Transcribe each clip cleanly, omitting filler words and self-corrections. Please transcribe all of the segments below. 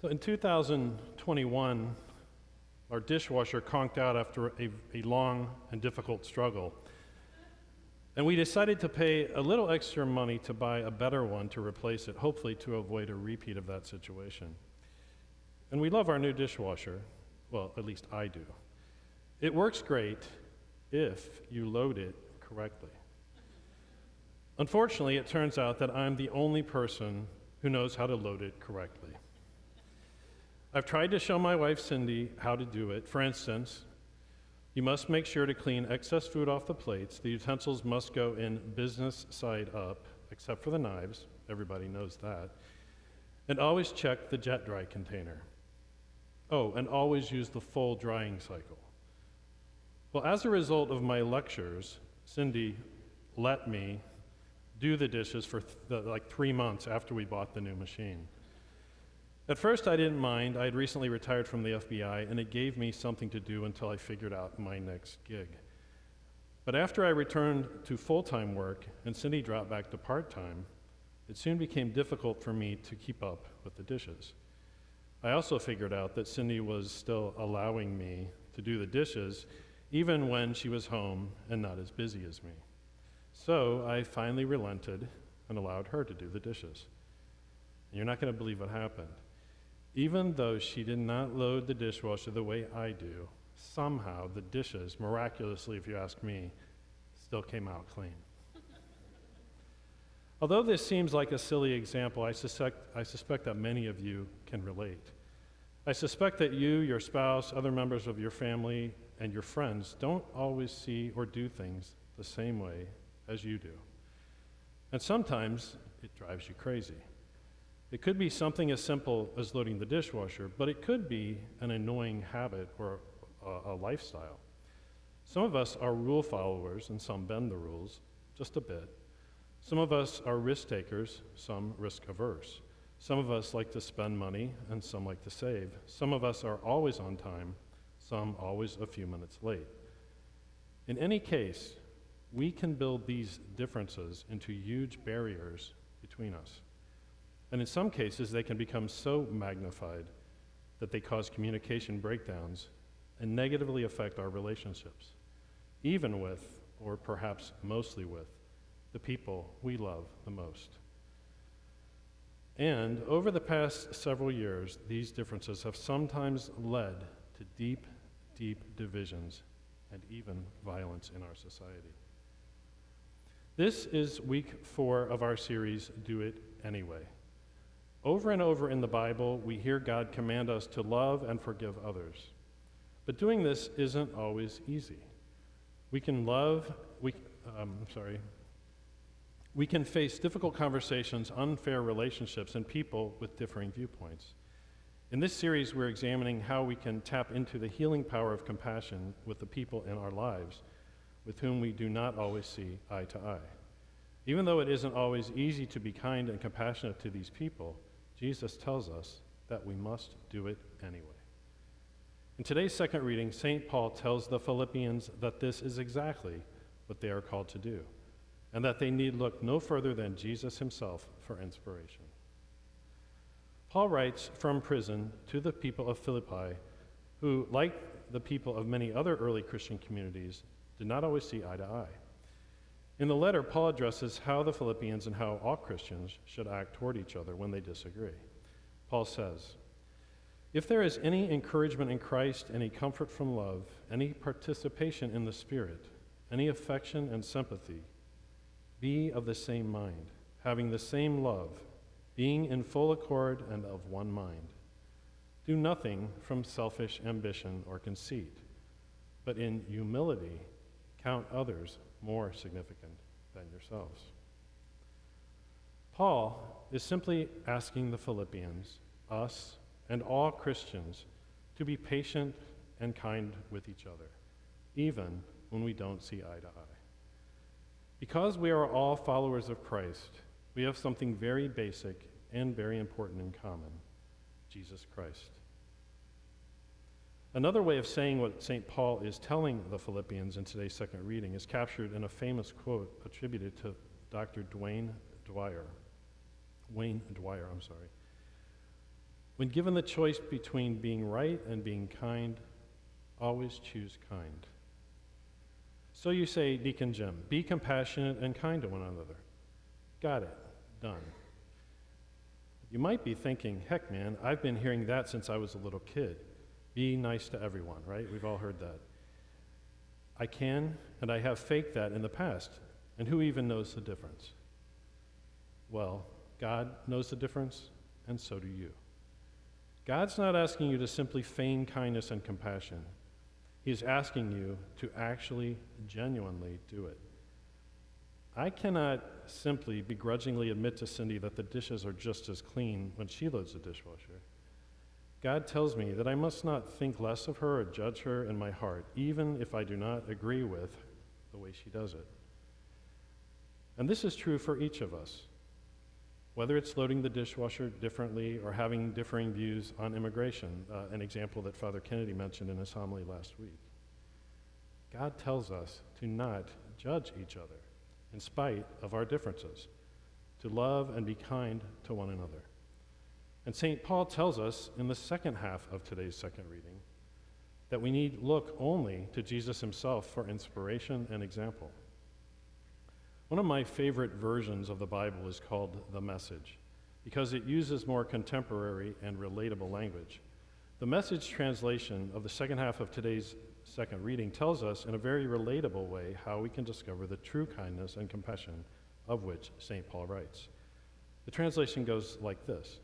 So in 2021, our dishwasher conked out after a long and difficult struggle. And we decided to pay a little extra money to buy a better one to replace it, hopefully to avoid a repeat of that situation. And we love our new dishwasher. Well, at least I do. It works great if you load it correctly. Unfortunately, it turns out that I'm the only person who knows how to load it correctly. I've tried to show my wife, Cindy, how to do it. For instance, you must make sure to clean excess food off the plates. The utensils must go in business side up, except for the knives. Everybody knows that. And always check the jet dry container. Oh, and always use the full drying cycle. Well, as a result of my lectures, Cindy let me do the dishes for like 3 months after we bought the new machine. At first, I didn't mind. I had recently retired from the FBI, and it gave me something to do until I figured out my next gig. But after I returned to full-time work and Cindy dropped back to part-time, it soon became difficult for me to keep up with the dishes. I also figured out that Cindy was still allowing me to do the dishes even when she was home and not as busy as me. So I finally relented and allowed her to do the dishes. And you're not going to believe what happened. Even though she did not load the dishwasher the way I do, somehow the dishes, miraculously if you ask me, still came out clean. Although this seems like a silly example, I suspect that many of you can relate. I suspect that you, your spouse, other members of your family, and your friends don't always see or do things the same way as you do. And sometimes it drives you crazy. It could be something as simple as loading the dishwasher, but it could be an annoying habit or a lifestyle. Some of us are rule followers and some bend the rules just a bit. Some of us are risk takers, some risk averse. Some of us like to spend money and some like to save. Some of us are always on time, some always a few minutes late. In any case, we can build these differences into huge barriers between us. And in some cases, they can become so magnified that they cause communication breakdowns and negatively affect our relationships, even with, or perhaps mostly with, the people we love the most. And over the past several years, these differences have sometimes led to deep, deep divisions and even violence in our society. This is week 4 of our series, Do It Anyway. Over and over in the Bible, we hear God command us to love and forgive others. But doing this isn't always easy. We can face difficult conversations, unfair relationships, and people with differing viewpoints. In this series, we're examining how we can tap into the healing power of compassion with the people in our lives with whom we do not always see eye to eye. Even though it isn't always easy to be kind and compassionate to these people, Jesus tells us that we must do it anyway. In today's second reading, St. Paul tells the Philippians that this is exactly what they are called to do, and that they need look no further than Jesus himself for inspiration. Paul writes from prison to the people of Philippi, who, like the people of many other early Christian communities, did not always see eye to eye. In the letter, Paul addresses how the Philippians and how all Christians should act toward each other when they disagree. Paul says, "If there is any encouragement in Christ, any comfort from love, any participation in the Spirit, any affection and sympathy, be of the same mind, having the same love, being in full accord and of one mind. Do nothing from selfish ambition or conceit, but in humility count others more significant than yourselves." Paul is simply asking the Philippians, us, and all Christians to be patient and kind with each other, even when we don't see eye to eye. Because we are all followers of Christ, we have something very basic and very important in common: Jesus Christ. Another way of saying what St. Paul is telling the Philippians in today's second reading is captured in a famous quote attributed to Dr. Wayne Dwyer. When given the choice between being right and being kind, always choose kind. So you say, Deacon Jim, be compassionate and kind to one another. Got it. Done. You might be thinking, heck man, I've been hearing that since I was a little kid. Be nice to everyone, right? We've all heard that. I can, and I have faked that in the past. And who even knows the difference? Well, God knows the difference, and so do you. God's not asking you to simply feign kindness and compassion. He's asking you to actually, genuinely do it. I cannot simply begrudgingly admit to Cindy that the dishes are just as clean when she loads the dishwasher. God tells me that I must not think less of her or judge her in my heart, even if I do not agree with the way she does it. And this is true for each of us, whether it's loading the dishwasher differently or having differing views on immigration, an example that Father Kennedy mentioned in his homily last week. God tells us to not judge each other in spite of our differences, to love and be kind to one another. And St. Paul tells us in the second half of today's second reading that we need look only to Jesus himself for inspiration and example. One of my favorite versions of the Bible is called The Message because it uses more contemporary and relatable language. The Message translation of the second half of today's second reading tells us in a very relatable way how we can discover the true kindness and compassion of which St. Paul writes. The translation goes like this.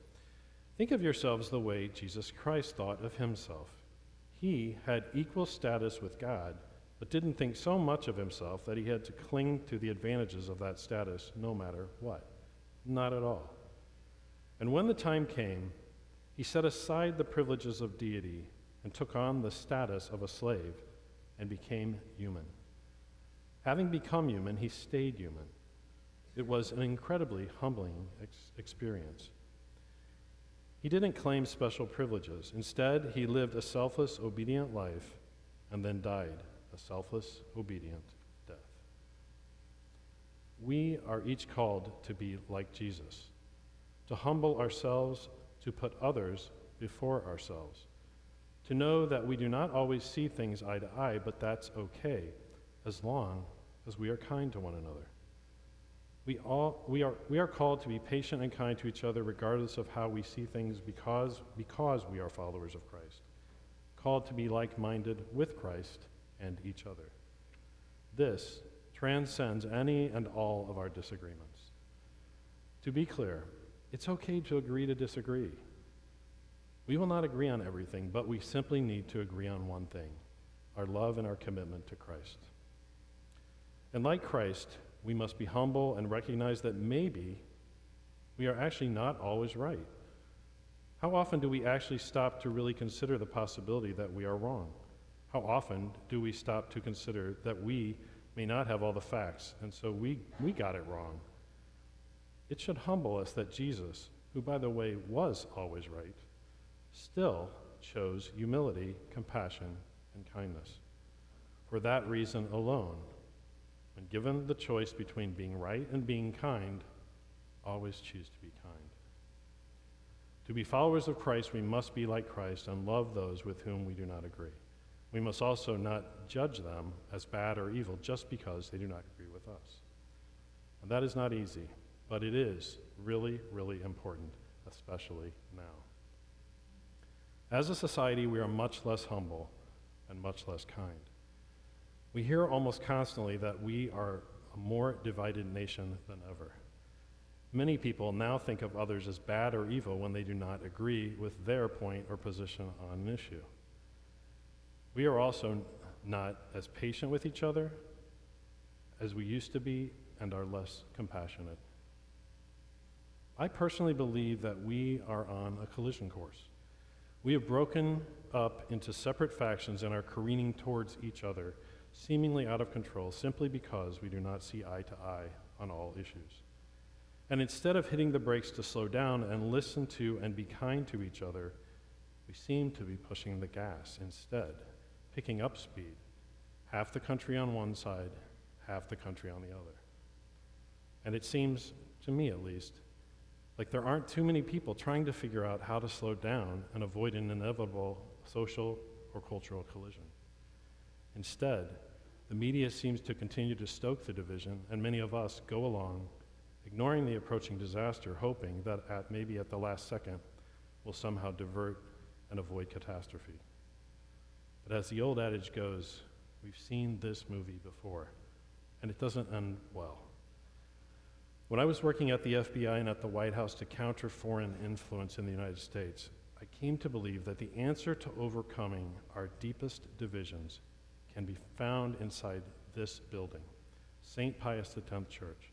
Think of yourselves the way Jesus Christ thought of himself. He had equal status with God, but didn't think so much of himself that he had to cling to the advantages of that status no matter what. Not at all. And when the time came, he set aside the privileges of deity and took on the status of a slave and became human. Having become human, he stayed human. It was an incredibly humbling experience. He didn't claim special privileges. Instead, he lived a selfless, obedient life and then died a selfless, obedient death. We are each called to be like Jesus, to humble ourselves, to put others before ourselves, to know that we do not always see things eye to eye, but that's okay, as long as we are kind to one another. We are called to be patient and kind to each other regardless of how we see things because we are followers of Christ, called to be like-minded with Christ and each other. This transcends any and all of our disagreements. To be clear, it's okay to agree to disagree. We will not agree on everything, but we simply need to agree on one thing, our love and our commitment to Christ. And like Christ, we must be humble and recognize that maybe we are actually not always right. How often do we actually stop to really consider the possibility that we are wrong? How often do we stop to consider that we may not have all the facts, and so we got it wrong? It should humble us that Jesus, who by the way was always right, still chose humility, compassion, and kindness. For that reason alone, when given the choice between being right and being kind, always choose to be kind. To be followers of Christ, we must be like Christ and love those with whom we do not agree. We must also not judge them as bad or evil just because they do not agree with us. And that is not easy, but it is really, really important, especially now. As a society, we are much less humble and much less kind. We hear almost constantly that we are a more divided nation than ever. Many people now think of others as bad or evil when they do not agree with their point or position on an issue. We are also not as patient with each other as we used to be and are less compassionate. I personally believe that we are on a collision course. We have broken up into separate factions and are careening towards each other, seemingly out of control, simply because we do not see eye to eye on all issues. And instead of hitting the brakes to slow down and listen to and be kind to each other, we seem to be pushing the gas instead, picking up speed, half the country on one side, half the country on the other. And it seems, to me at least, Like there aren't too many people trying to figure out how to slow down and avoid an inevitable social or cultural collision. Instead, the media seems to continue to stoke the division, and many of us go along, ignoring the approaching disaster, hoping that maybe at the last second, we'll somehow divert and avoid catastrophe. But as the old adage goes, we've seen this movie before, and it doesn't end well. When I was working at the FBI and at the White House to counter foreign influence in the United States, I came to believe that the answer to overcoming our deepest divisions can be found inside this building, St. Pius X Church,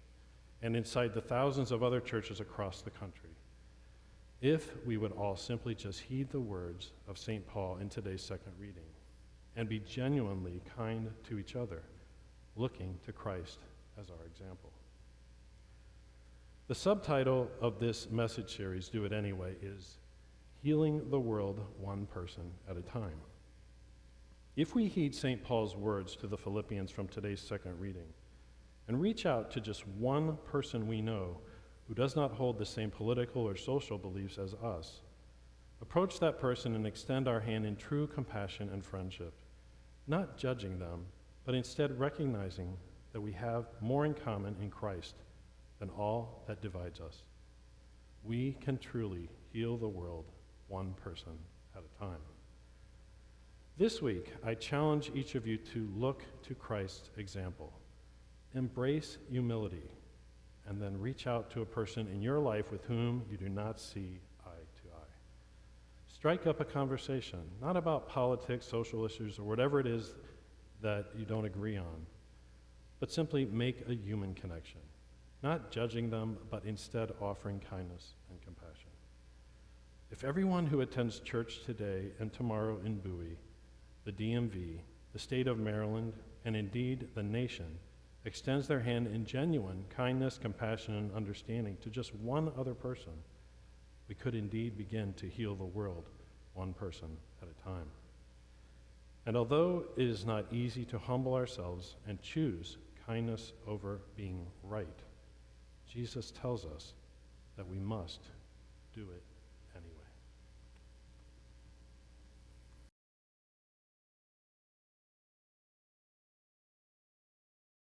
and inside the thousands of other churches across the country, if we would all simply just heed the words of St. Paul in today's second reading and be genuinely kind to each other, looking to Christ as our example. The subtitle of this message series, Do It Anyway, is Healing the World One Person at a Time. If we heed St. Paul's words to the Philippians from today's second reading and reach out to just one person we know who does not hold the same political or social beliefs as us, approach that person and extend our hand in true compassion and friendship, not judging them, but instead recognizing that we have more in common in Christ than all that divides us, we can truly heal the world one person at a time. This week, I challenge each of you to look to Christ's example, embrace humility, and then reach out to a person in your life with whom you do not see eye to eye. Strike up a conversation, not about politics, social issues, or whatever it is that you don't agree on, but simply make a human connection, not judging them, but instead offering kindness and compassion. If everyone who attends church today and tomorrow in Bowie, the DMV, the state of Maryland, and indeed the nation, extends their hand in genuine kindness, compassion, and understanding to just one other person, we could indeed begin to heal the world one person at a time. And although it is not easy to humble ourselves and choose kindness over being right, Jesus tells us that we must do it